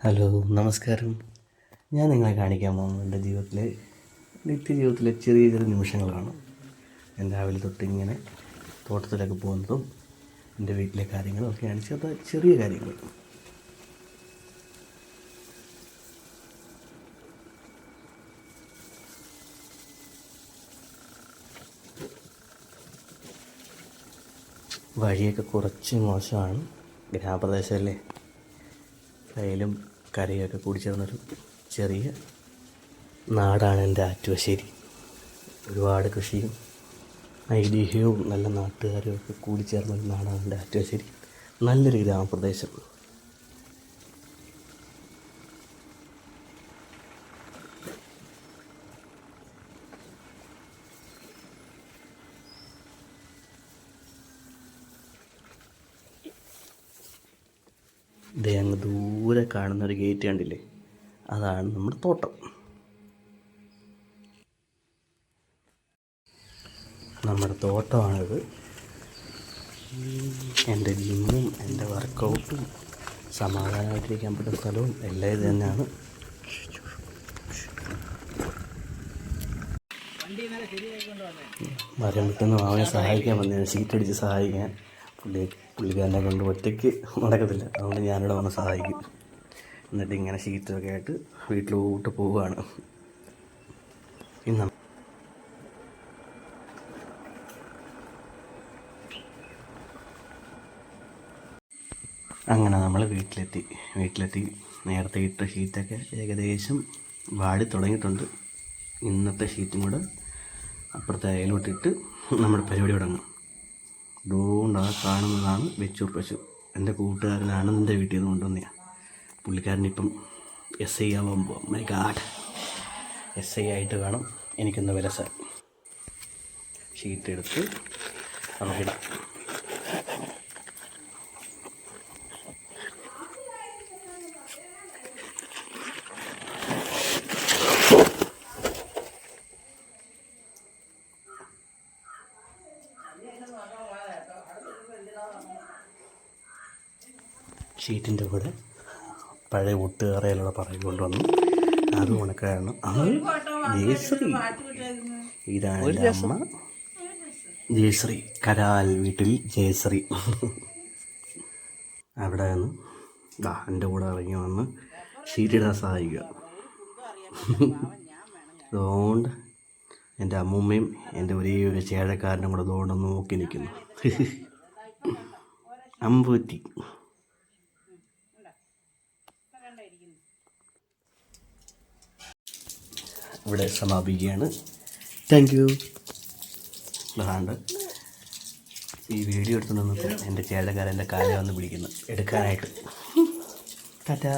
Hello, നമസ്കാരം. ഞാൻ നിങ്ങളെ കാണിക്കാൻ പോകുന്നത് എൻ്റെ നിത്യജീവിതത്തിലെ ചെറിയ ചെറിയ നിമിഷങ്ങളാണ്. ഞാൻ രാവിലെ തൊട്ട് ഇങ്ങനെ തോട്ടത്തിലൊക്കെ പോകുന്നതും എൻ്റെ വീട്ടിലെ കാര്യങ്ങളും ഒക്കെയാണ് ചെറിയ കാര്യങ്ങൾ. വഴിയൊക്കെ കുറച്ച് മോശമാണ്, ഗ്രാമപ്രദേശമല്ലേ. കയ്യിലും കരയൊക്കെ കൂടിച്ചേർന്നൊരു ചെറിയ നാടാണ് എൻ്റെ ആറ്റുവശ്ശേരി. ഒരുപാട് കൃഷിയും ഐതിഹ്യവും നല്ല നാട്ടുകാരും ഒക്കെ കൂടിച്ചേർന്നൊരു നാടാണ് എൻ്റെ ആറ്റുവശ്ശേരി. നല്ലൊരു ഗ്രാമപ്രദേശം. ദേ അങ്ങ് ദൂരെ കാണുന്നൊരു ഗേറ്റ് കണ്ടില്ലേ, അതാണ് നമ്മുടെ തോട്ടം. നമ്മുടെ തോട്ടമാണിത്. എൻ്റെ ജിമ്മും എൻ്റെ വർക്കൗട്ടും സമാധാനമായിട്ടിരിക്കാൻ പറ്റുന്ന സ്ഥലവും എല്ലാം ഇത് തന്നെയാണ്. മരം വിട്ടുന്ന അവനെ സഹായിക്കാൻ വന്നതാണ്, ഷീറ്റടിച്ച് സഹായിക്കാൻ. പുള്ളിക്കാരനെ കൊണ്ട് ഒറ്റയ്ക്ക് നടക്കത്തില്ല, അതുകൊണ്ട് ഞാനിവിടെ വന്ന് സഹായിക്കും. എന്നിട്ട് ഇങ്ങനെ ഷീറ്റൊക്കെ ആയിട്ട് വീട്ടിലോട്ട് പോവുകയാണ്. ഇന്ന് അങ്ങനെ നമ്മൾ വീട്ടിലെത്തി നേരത്തെ ഇട്ട ഷീറ്റൊക്കെ ഏകദേശം വാടി തുടങ്ങിയിട്ടുണ്ട്. ഇന്നത്തെ ഷീറ്റും കൂടെ അപ്പുറത്തെ അയലോട്ടിട്ട് നമ്മുടെ പരിപാടി തുടങ്ങും. അതുകൊണ്ട് ആ കാണുന്നതാണ് വെച്ചൂർ പശു. എൻ്റെ കൂട്ടുകാരനാണ് എൻ്റെ വീട്ടിൽ നിന്ന് കൊണ്ടുവന്നതാണ്. പുള്ളിക്കാരനിപ്പം SI ആവാൻ പോവാം. മൈ ഗാഡ്, SI ആയിട്ട് വേണം എനിക്കൊന്ന് വിലസാൻ. ഷീറ്റ് എടുത്ത് നമുക്കിടാം. ഷീറ്റിൻ്റെ കൂടെ പഴയ ഒട്ടുകറയിലുള്ള പറയും കൊണ്ടുവന്നു. അത് ഉണക്കായിരുന്നു. ജയശ്രീ, ഇതാണ് എൻ്റെ അമ്മ ജയശ്രീ. കരാൽ വീട്ടിൽ ജയശ്രീ. അവിടെ നിന്ന് എൻ്റെ കൂടെ ഇറങ്ങി വന്ന് ഷീറ്റിടാൻ സഹായിക്കുക. അതുകൊണ്ട് എൻ്റെ അമ്മൂമ്മയും എൻ്റെ ഒരേ ഒരു ചേഴക്കാരനും കൂടെ അതുകൊണ്ട് നോക്കി നിൽക്കുന്നു. അമ്പൂറ്റി. ഇവിടെ സമാപിക്കുകയാണ്. Thank you. അതാണ്ട് ഈ വീഡിയോ എടുത്തുകൊണ്ടിരുന്നപ്പോൾ എൻ്റെ ചേട്ടക്കാരൻ എൻ്റെ കാലിൽ വന്ന് പിടിക്കുന്നു എടുക്കാനായിട്ട്. ടാറ്റാ.